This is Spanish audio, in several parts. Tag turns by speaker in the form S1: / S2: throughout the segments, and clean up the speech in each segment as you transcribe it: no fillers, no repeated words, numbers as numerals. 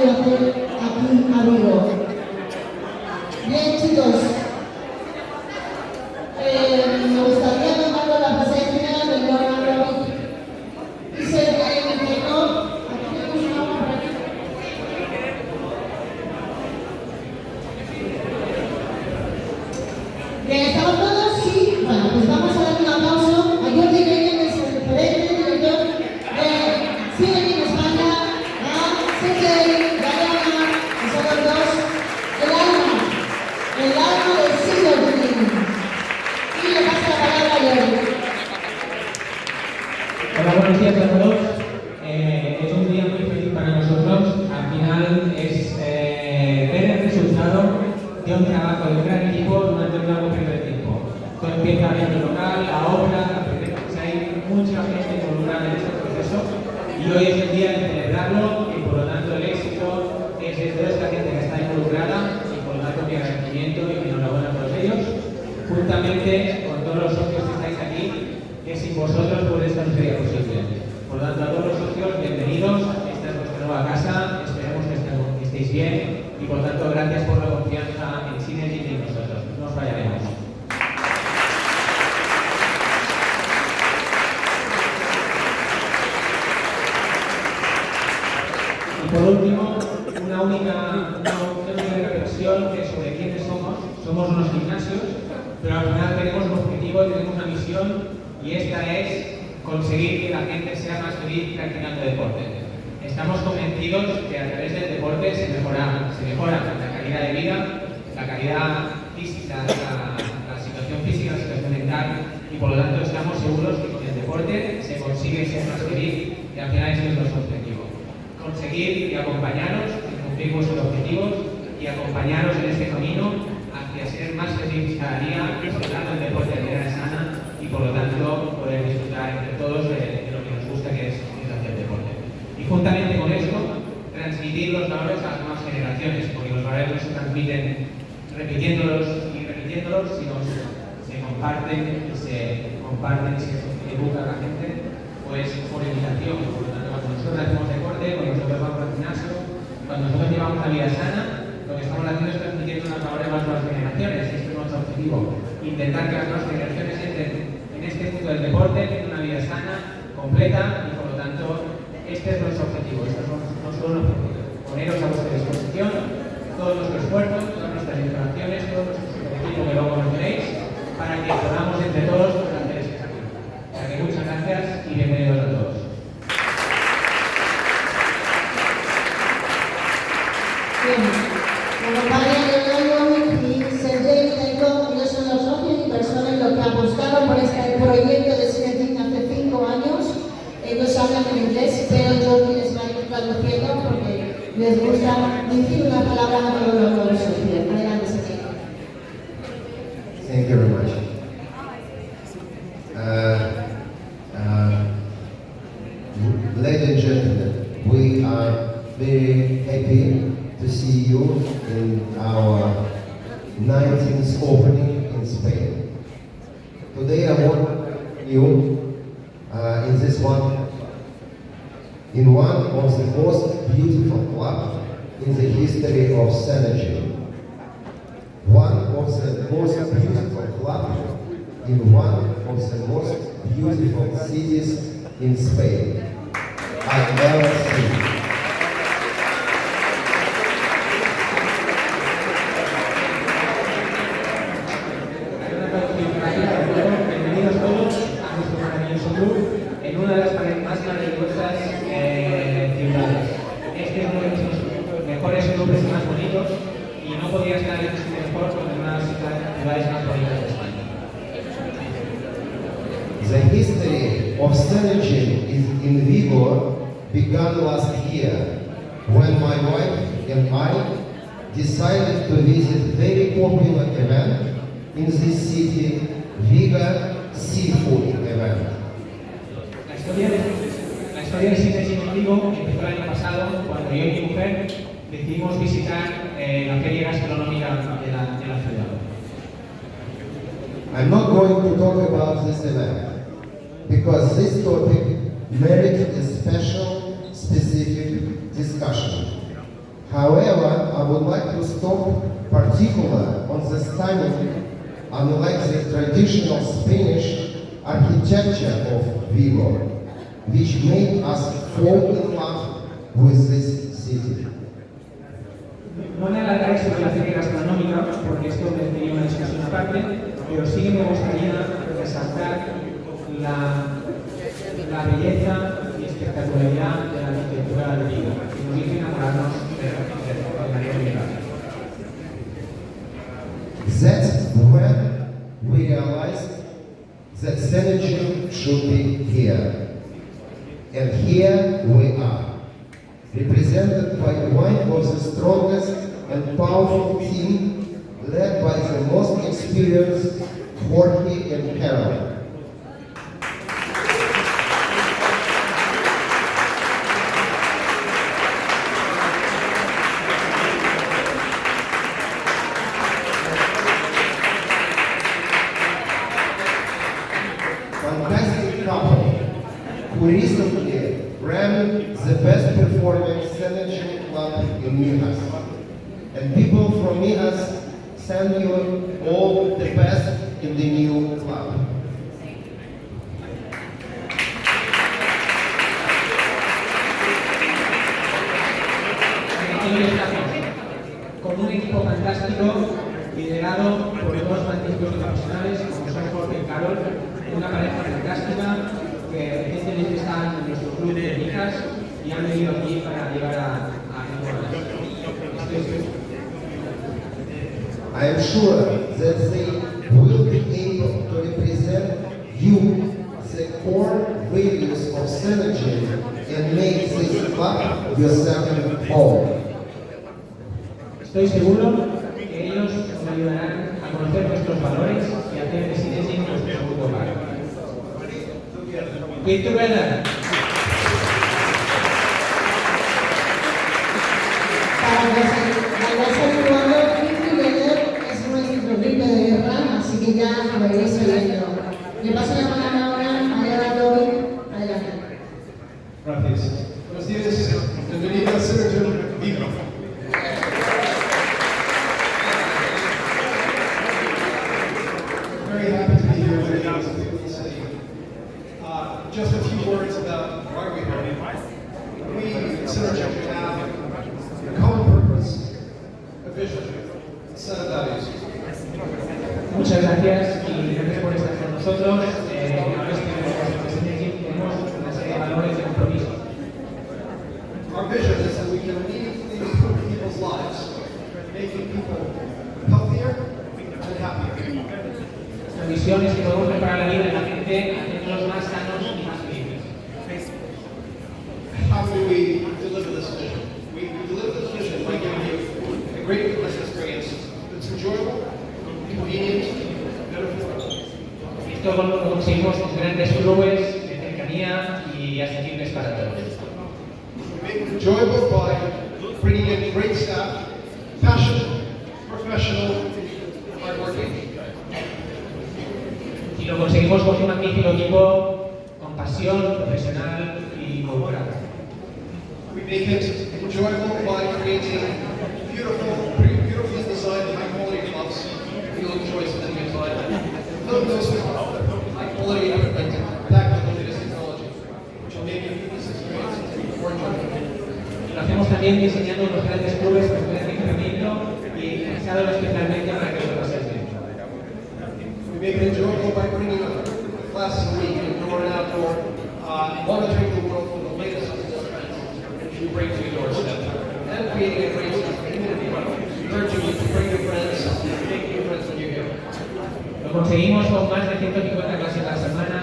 S1: venido a hacer aquí a Vigo. Bien, chicos, me gustaría tomarlo la presencia del Leonardo y ser el director. Aquí tenemos una obra. Bien, ¿estamos todos? Sí. Bueno, pues vamos a dar un aplauso a Jordi Reyes, el referente director de Cine en España, a Sergei, Galeana, que son los dos, el alma del siglo XX. Y le paso la palabra a Jordi.
S2: Hola, buenos días a todos. Es un día muy feliz para nosotros. Al final es ver el resultado de un trabajo de un gran equipo durante un largo periodo de tiempo. Todo empieza en el local, la obra, la presencia, hay mucha gente involucrada en este proceso y hoy es el día de celebrarlo y por lo tanto el éxito es de toda esta gente que está involucrada y por lo tanto mi agradecimiento y mi enhorabuena a todos ellos, juntamente con todos los socios que estáis aquí, que sin vosotros pues esto no sería posible. Por lo tanto a todos los socios, bienvenidos, esta es vuestra nueva casa, esperemos que estéis bien y por lo tanto gracias por la confianza en Synergy y en nosotros, no os fallaremos. Y por último, una única reflexión que sobre quiénes somos. Somos unos gimnasios, pero al final tenemos un objetivo, tenemos una misión y esta es conseguir que la gente sea más feliz practicando deporte. Estamos convencidos que a través del deporte se mejora la calidad de vida, la calidad física, la situación física, la situación mental y por lo tanto estamos seguros que con el deporte se consigue ser más feliz y al final ese es nuestro objetivo. Conseguir y acompañaros en cumplir vuestros objetivos y acompañaros en este camino hacia ser más feliz cada día, disfrutando del deporte de manera sana y por lo tanto poder disfrutar entre todos de lo que nos gusta que es hacer deporte. Y juntamente con esto, transmitir los valores a las nuevas generaciones, porque los valores no se transmiten repitiéndolos, sino se comparten y se educa a la gente, pues por imitación. Por lo tanto, cuando nosotros hacemos deporte, cuando nosotros vamos al gimnasio, cuando nosotros llevamos una vida sana, lo que estamos haciendo es transmitiendo unos valores a las nuevas generaciones. Este es nuestro objetivo, intentar que las nuevas generaciones entren en este mundo del deporte, tengan una vida sana, completa y por lo tanto este es nuestro objetivo, este es nuestro objetivo. Poneros a vuestra disposición todo nuestro esfuerzo, todas nuestras instalaciones, todo nuestro equipo que luego nos veréis, para que podamos entre todos hacer este camino. O sea que muchas gracias y bienvenidos a todos.
S1: Bien, como padre Leonardo y Sergei Tenko, ellos son los socios y personas los que apostaron por este proyecto de Synergy hace 5 años. Ellos hablan en inglés, pero yo les voy a ir traduciendo porque les gusta decir una palabra a todos los socios. Adelante, Sergei.
S3: Thank you very much. Ladies and gentlemen, we are very happy to see you in our 19th opening in Spain. Today I want you in this one, in one of the most beautiful clubs in the history of Synergy. One of the most beautiful clubs in one of the most beautiful cities in Spain I've ever seen.
S2: Bienvenidos todos a nuestro maravilloso club en una de las más maravillosas ciudades. Este es uno de nuestros mejores clubes y más bonitos y no podría estar en este mejor porque es una de las ciudades más bonitas de España.
S3: The history of Synergy in Vigo began last year when my wife and I decided to visit very popular event in this city, Vigo Seafood Event.
S2: La historia de Synergy en Vigo empezó el año pasado cuando yo y mi mujer decidimos visitar la feria gastronómica de la ciudad.
S3: I'm not going to talk about this event because this topic merits a special, specific discussion. However, I would like to stop particular on the stunning, unlike the traditional Spanish architecture of Vigo, which made us fall in love with this city.
S2: No me alargaré sobre la feria gastronómica, porque esto merecería una discusión aparte, pero sí que me gustaría resaltar la belleza y espectacularidad de la arquitectura de Vigo, que nos hizo enamorarnos de la realidad.
S3: That's when we realized that synergy should be here. And here we are, represented by one of the strongest and powerful team, led by the most experienced Jorge and Carol. Fantastic couple who recently ran the best performing synergy club in Mijas. And people from Mijas send you all the best in the new club.
S2: Hoy estamos con un equipo fantástico liderado por dos magníficos profesionales como son Jorge y Carol, una pareja fantástica que recientemente están en nuestro club de Mijas y han venido aquí para llevar a
S3: I am sure that they will be able to represent you, the core values of synergy, and make this club yourself home.
S2: Estoy seguro que ellos nos ayudarán a conocer nuestros valores y a hacer de Synergy nuestro segundo hogar. Get together.
S1: Para el jugador Keep Together es nuestro grito de guerra, así que ya lo iréis oyendo. Le paso la palabra ahora a Eva Loy. Adelante.
S4: Gracias. Buenos días. Bienvenido a Synergy Vigo. Very happy to be here with you in the beautiful city. Just a few words about why we're here. We at Synergy have a common purpose, a vision, a set of values.
S2: Muchas gracias y gracias por estar con nosotros. Tenemos una serie de valores de compromiso.
S4: Our vision is that we can meaningfully improve people's lives, making people healthier and happier.
S2: Nuestra misión es que podemos mejorar la vida de la gente haciéndolos más sanos y más felices.
S4: How do we deliver this vision? We deliver this vision by giving you a great business experience that's enjoyable, convenient, beautiful.
S2: Esto lo conseguimos con grandes clubes de cercanía y asequibles para todos.
S4: We make it enjoyable by bringing in great staff, passionate, professional, hardworking.
S2: Y lo conseguimos con un magnífico equipo con pasión, profesional y cultural.
S4: We make it enjoyable by creating beautifully designed, high-quality clubs. You'll enjoy spending your time. Build those with high-quality equipment backed with the latest technology, which will make your business experience more enjoyable.
S2: Lo hacemos también diseñando unos grandes clubes con gran equipamiento y pensados especialmente para que lo paséis bien.
S4: We make it enjoyable by bringing classes a week, indoor and outdoor, monitoring the world for the latest trends which we bring to your doorstep, and creating a great community, encouraging you to bring your friends, make new friends when you're here.
S2: Lo conseguimos con más de 150 clases a la semana,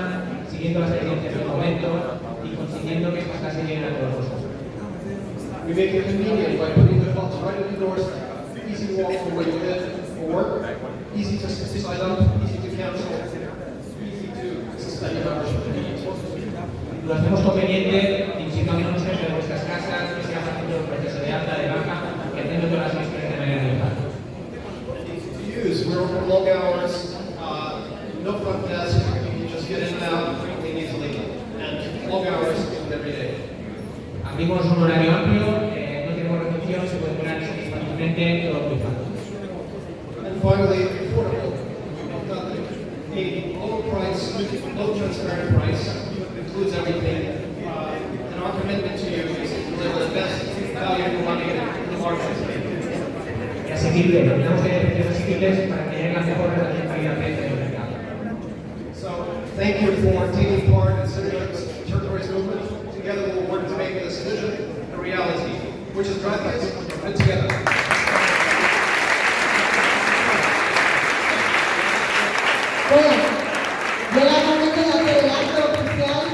S2: siguiendo las tendencias del momento y consiguiendo que estas clases lleguen a todos vosotros.
S4: We make it convenient by putting the clubs right at your doorstep, easy to walk from where you live or work, easy to sign up, easy to cancel, easy to suspend your membership.
S2: Lo hacemos conveniente situándonos entre vuestras casas, que sea haciendo el proceso de alta, de baja, y haciendo todas las gestiones de manera digital.
S4: To use, we're open long hours, no front desk, you can just get in and out quickly and easily, and long hours every day.
S2: Abrimos un horario amplio, no tenemos restricciones, se puede
S4: Finally, affordable. We've got a low price, low transparent price, includes everything. And our commitment to you is to deliver the best value for money in the market.
S2: Y asequible, tenemos que tener precios asequibles para que lleguen las mejores calidad-precio del mercado.
S4: So, thank you for taking part in Syria's Turquoise movement. Together we'll work to make this vision a reality, which is Gracias and together.
S1: Bueno, llega el momento de hacer el acto oficial.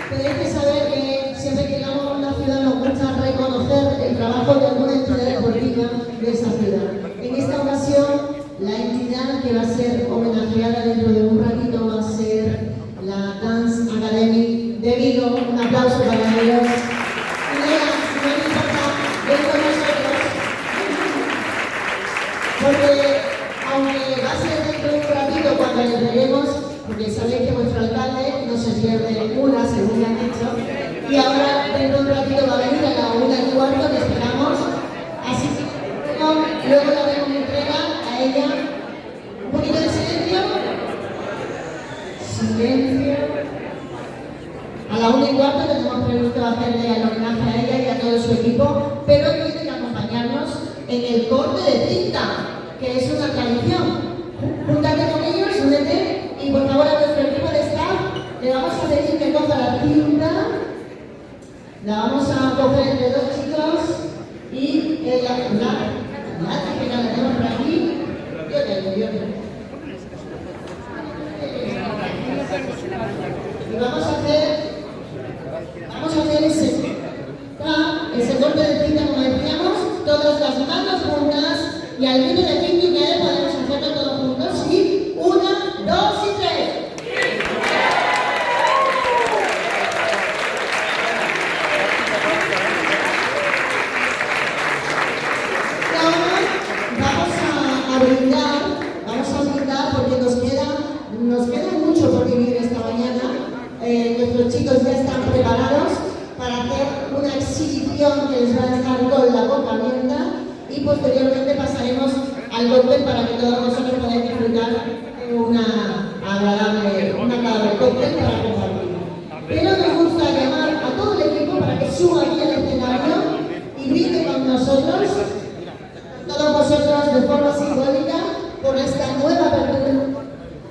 S1: Tenéis que saber que siempre que llegamos a una ciudad nos gusta reconocer el trabajo de alguna entidad deportiva de esa ciudad. En esta ocasión, la entidad que va a ser homenajeada dentro de un ratito va a ser la Dance Academy de Vigo. Un aplauso para ellos. Y no me importa, ven con nosotros, porque aunque va a ser dentro de un ratito cuando les veremos, porque sabéis que vuestro alcalde no se pierde una, según me han dicho, y ahora dentro de un ratito va a venir a la 1:15, le esperamos, así que luego le haremos entrega a ella. Un poquito de silencio. Silencio. A la 1:15 tenemos previsto hacerle el homenaje a ella y a todo su equipo, pero tiene que acompañarnos en el corte de cinta, que es una tradición. Júntate con ellos, únete, y por favor a nuestro equipo de staff le vamos a pedir que coja la cinta, la vamos a coger entre dos chicos y la que la tenemos por aquí. Yo. Y vamos a hacer ese corte de cinta, como decíamos, todas las manos juntas, y al grito de 5 y 9 podemos hacerlo todos juntos. ¿Sí? 1, 2 y 3. Vamos a brindar porque nos queda mucho por vivir esta mañana. Nuestros chicos ya están preparados para hacer una exhibición que les va a dejar con la boca abierta, y posteriormente pasaremos al cóctel para que todos nosotros podáis disfrutar una agradable cóctel para compartir. Pero nos gusta llamar a todo el equipo para que suba aquí al escenario y brinde con nosotros, todos vosotros, de forma simbólica por esta nueva apertura.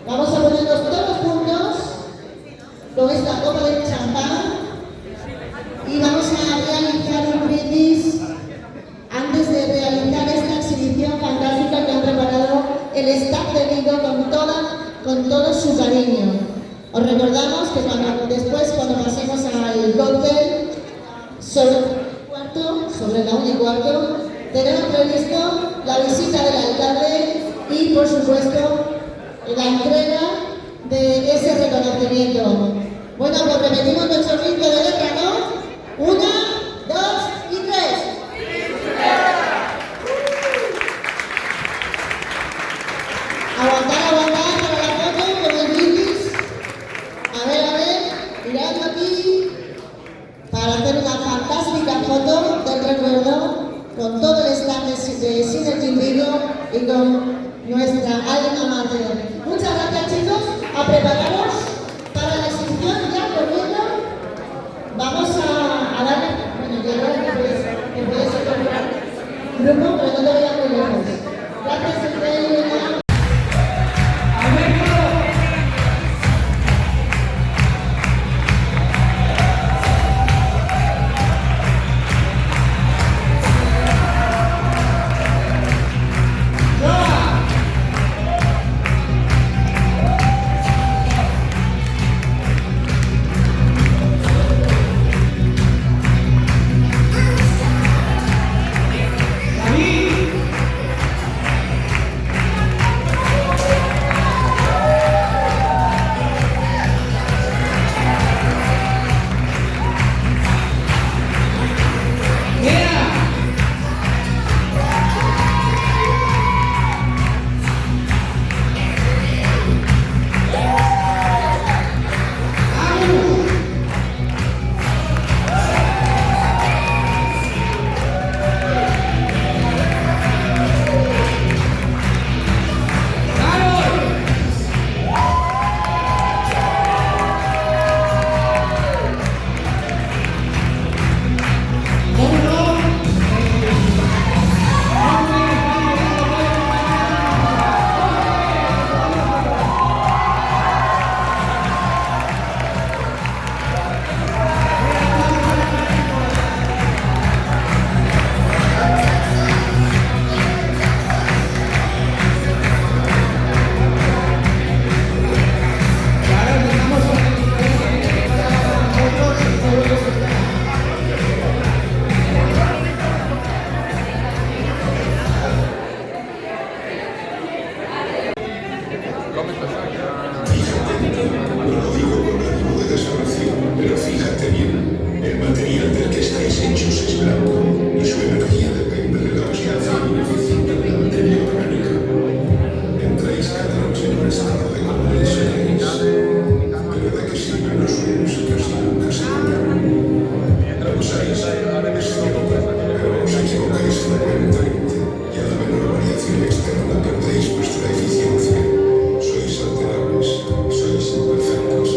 S1: Vamos a ponernos todos juntos con esta copa de champán y vamos a realizar un brindis antes de realizar esta exhibición fantástica que han preparado el staff de Vigo con todo su cariño. Os recordamos que cuando pasemos al cóctel sobre la 1:15, tenemos previsto la visita del alcalde y, por supuesto, la entrega de ese reconocimiento. Bueno, pues repetimos nuestro ritmo de letra, ¿no? 1, 2 y 3. Aguantar para la foto con el brindis. A ver, miradlo aquí para hacer una fantástica foto del recuerdo con todo el staff de Synergy Vigo y con nuestra alma mater. Muchas gracias, chicos. A prepararos para la exhibición ya corriendo. Vamos a darle, bueno, yo creo que puedes incorporar grupo, pero no te vayas muy lejos. Gracias, Elena.
S5: No lo digo con ánimo de desolación, pero fíjate bien, el material del que estáis hechos es blanco y su energía depende de la oxidación ineficiente de la materia orgánica. Entráis cada noche en un estado de coma y soñáis. Pero ¿de qué sirven los sueños que os llevan casi a pensáis, es cierto, pero os equivocáis frecuentemente y a la menor variación externa perdéis vuestra eficiencia. Sois alterables, sois imperfectos.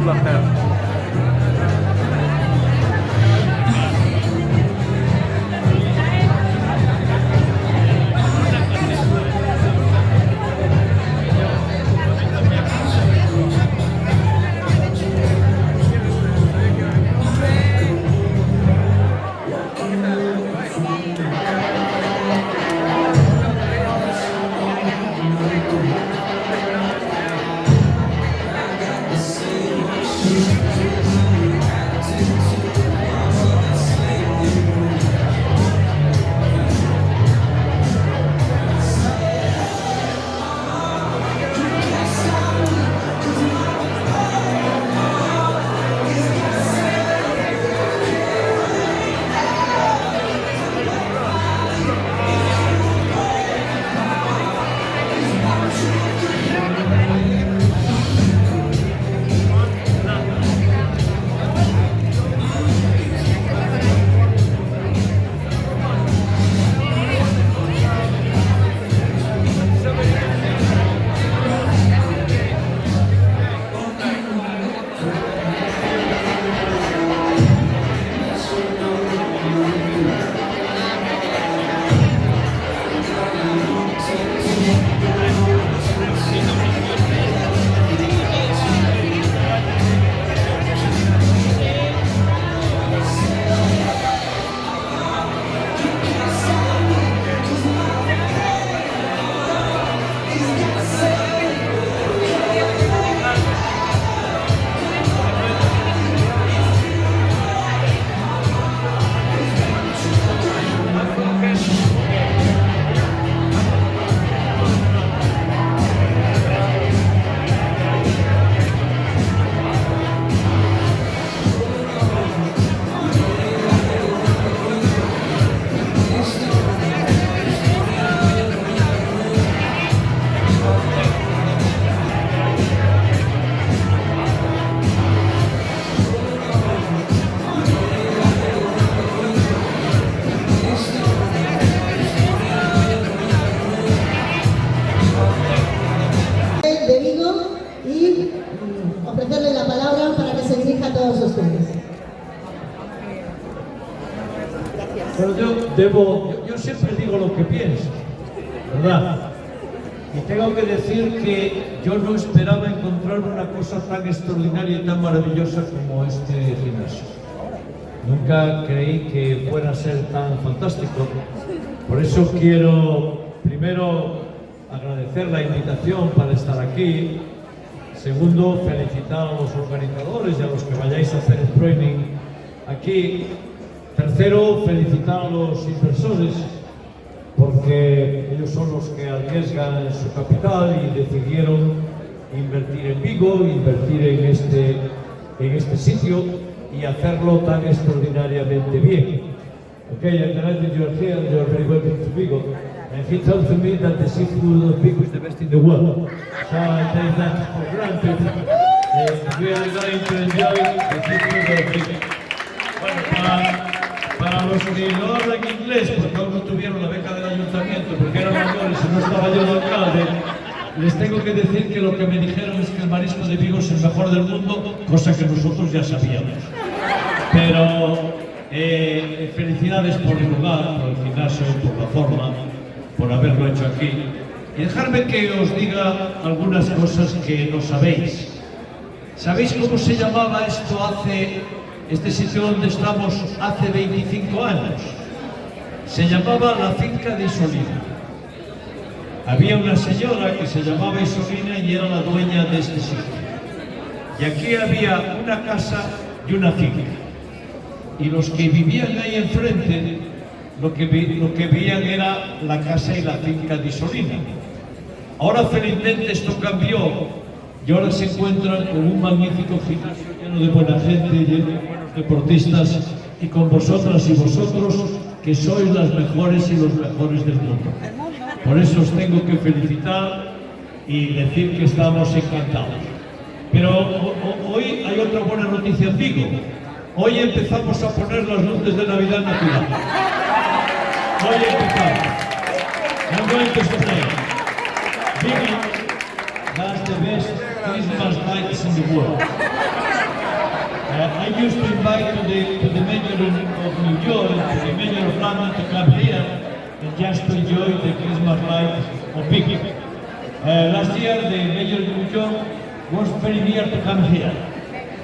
S6: placer.
S1: ofrecerle la palabra para que se dirija a todos ustedes.
S7: Pero yo siempre digo lo que pienso, ¿verdad? Y tengo que decir que yo no esperaba encontrar una cosa tan extraordinaria y tan maravillosa como este gimnasio. Nunca creí que fuera a ser tan fantástico. Por eso quiero primero agradecer la invitación para estar aquí. Segundo, felicitar a los organizadores y a los que vayáis a hacer el training aquí. Tercero, felicitar a los inversores, porque ellos son los que arriesgan su capital y decidieron invertir en Vigo, invertir en este sitio y hacerlo tan extraordinariamente bien. Okay, and then you're here and you're very welcome to Vigo. And he told me that the seafood of Vigo is the best in the world. So I take that for granted. We are going to enjoy the seafood of Vigo. Bueno, para los que no hablan inglés, porque aún no tuvieron la beca del ayuntamiento, porque eran mayores y no estaba yo de alcalde, les tengo que decir que lo que me dijeron es que el marisco de Vigo es el mejor del mundo, cosa que nosotros ya sabíamos. Pero felicidades por el lugar, por el gimnasio, por la forma, por haberlo hecho aquí. Y dejadme que os diga algunas cosas que no sabéis. ¿Sabéis cómo se llamaba este sitio donde estamos hace 25 años? Se llamaba la finca de Isolina. Había una señora que se llamaba Isolina y era la dueña de este sitio. Y aquí había una casa y una finca. Y los que vivían ahí enfrente, lo que veían era la casa y la finca de Isolina. Ahora felizmente esto cambió y ahora se encuentran con un magnífico gimnasio lleno de buena gente, lleno de buenos deportistas y con vosotras y vosotros que sois las mejores y los mejores del mundo. Por eso os tengo que felicitar y decir que estamos encantados. Pero hoy hay otra buena noticia en Vigo. Hoy empezamos a poner las luces de Navidad natural. Hoy empezamos. I'm going to explain. Vigo has the best Christmas lights in the world. I used to invite to the mayor of New York, to the mayor of London to come here and just to enjoy the Christmas lights of Big. Last year the mayor of New York was very near to come here,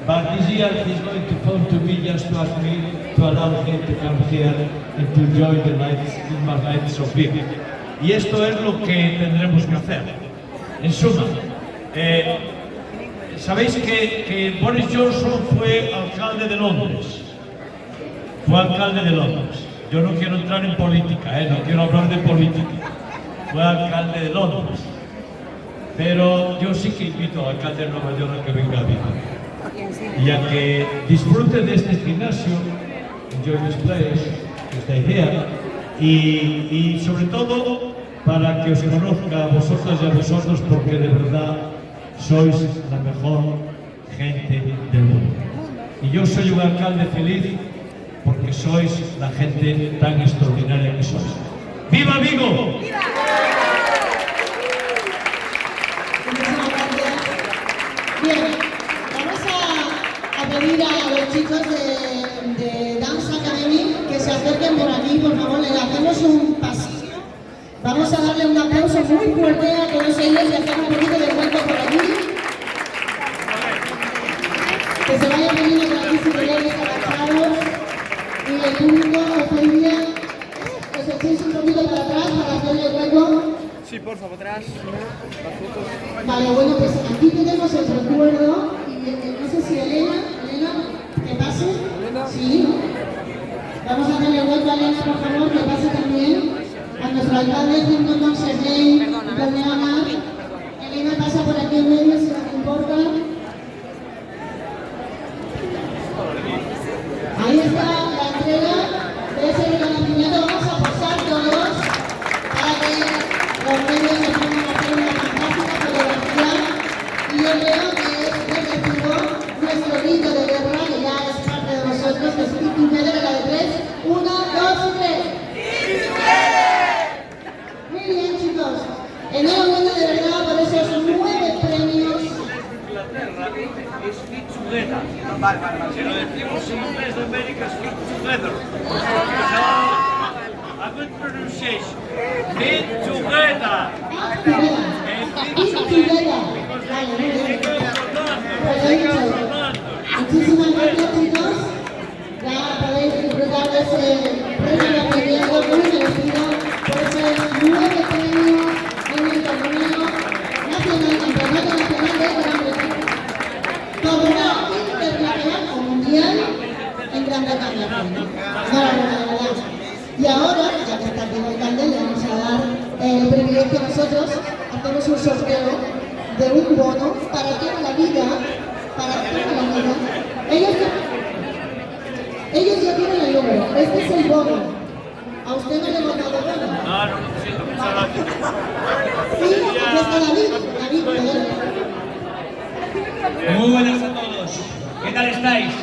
S7: but this year he's going to phone to me just to ask me to allow him to come here and to enjoy the lights, Christmas lights of Big. Y esto es lo que tendremos que hacer. En suma, sabéis que Boris Johnson fue alcalde de Londres. Fue alcalde de Londres. Yo no quiero entrar en política, no quiero hablar de política. Fue alcalde de Londres. Pero yo sí que invito al alcalde de Nueva York a que venga a vivir. Y a que disfrute de este gimnasio, enjoy this place, esta idea, y sobre todo para que os conozca a vosotras y a vosotros, porque de verdad sois la mejor gente del mundo. Y yo soy un alcalde feliz porque sois la gente tan extraordinaria que sois. ¡Viva Vigo!
S1: Muchísimas gracias. Bien, vamos a pedir a los chicos de Dance Academy que se acerquen por aquí, por favor, les hacemos un pasillo. Vamos a darle un aplauso muy fuerte a todos ellos y hacer un poquito de vuelta por aquí. Que se vayan veniendo por aquí si queréis agachados. Y el público os pediría que os echéis un poquito para atrás para hacerle hueco.
S6: Sí, por favor, atrás.
S1: Vale, bueno, pues aquí tenemos el recuerdo. Y no sé si Elena, que pase. Sí, ¿no? Vamos a hacerle hueco a Elena, por favor, que pase también. A nuestro alcalde junto con Sergei, con Leona. Elena pasa por aquí en medio, si no te importa. Ahí está la entrega de ese reconocimiento. Vamos a posar todos para que los medios se pongan a hacer una fantástica fotografía. Y yo creo que es recibo nuestro grito de guerra, que ya es parte de nosotros, que es Stick Together, la de 3. 1, 2 y 3. Muy bien, chicos. Enhorabuena de verdad por esos 9 premios.
S7: Es Fit Together. Si lo decimos en inglés de América es Fit Together. A good pronunciation. Fit Together.
S1: Fit Together. Vale, muy bien. Pues lo he dicho. Muchísimas gracias, chicos. Ya podéis disfrutar de ese premio premiado muy merecido por esos 9 premios en el torneo nacional, campeonato nacional de Gran Bretaña. Torneo internacional o mundial en Gran Bretaña. Enhorabuena, de verdad. Y ahora, ya que está aquí el alcalde, le vamos a dar el privilegio nosotros, hacemos un sorteo de un bono para toda la vida, Ellos ya tienen el número, este es el bono. ¿A usted no le hemos dado bono?
S7: No, no necesito, muchas gracias.
S1: Sí, aquí está David, perdón.
S8: Muy buenas a todos. ¿Qué tal estáis?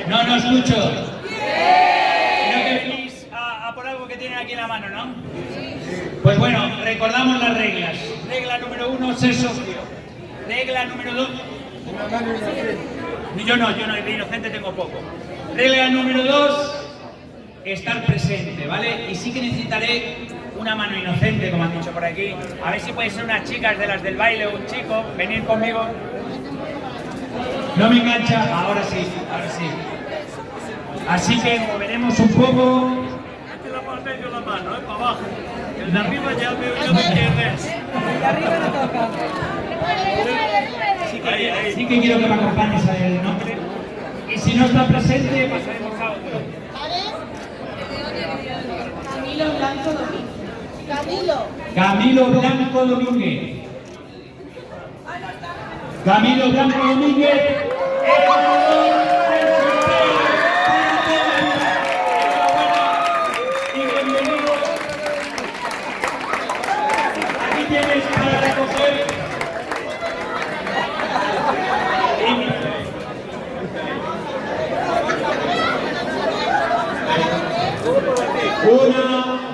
S8: No escucho. Creo que venís a por algo que tienen aquí en la mano, ¿no? Pues bueno, recordamos las reglas. Regla número 1, ser socio. Regla número 2... Yo no, de inocente tengo poco. Regla número 2, estar presente, ¿vale? Y sí que necesitaré una mano inocente, como han dicho por aquí. A ver si puede ser unas chicas de las del baile o un chico, venir conmigo. No me engancha, ahora sí. Así que moveremos un poco.
S7: La parte de la mano, para abajo. El de arriba ya me entiendes.
S6: El de arriba no toca.
S8: Sí que quiero que me acompañes a el nombre. Y si no está presente, pasaremos a otro.
S1: Camilo Blanco Domínguez.
S8: Camilo Blanco Domínguez. Camilo Blanco Domínguez. El ganador del sorteo. Y bienvenidos. Aquí tienes para recoger. Una,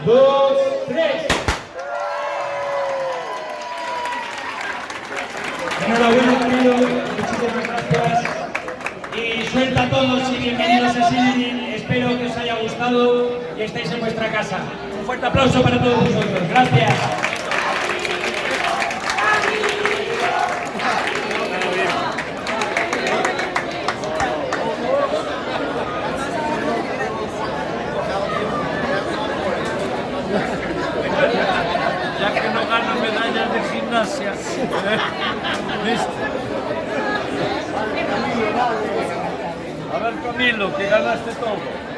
S8: dos, tres. Enhorabuena, Camilo. Muchísimas gracias. suerte a todos y bienvenidos a Sydney. Espero que os haya gustado y estéis en vuestra casa. Un fuerte aplauso para todos vosotros. Gracias.
S7: Ya que no ganan medallas de gimnasia. ¿Viste? A ver, Camilo, que ganaste todo.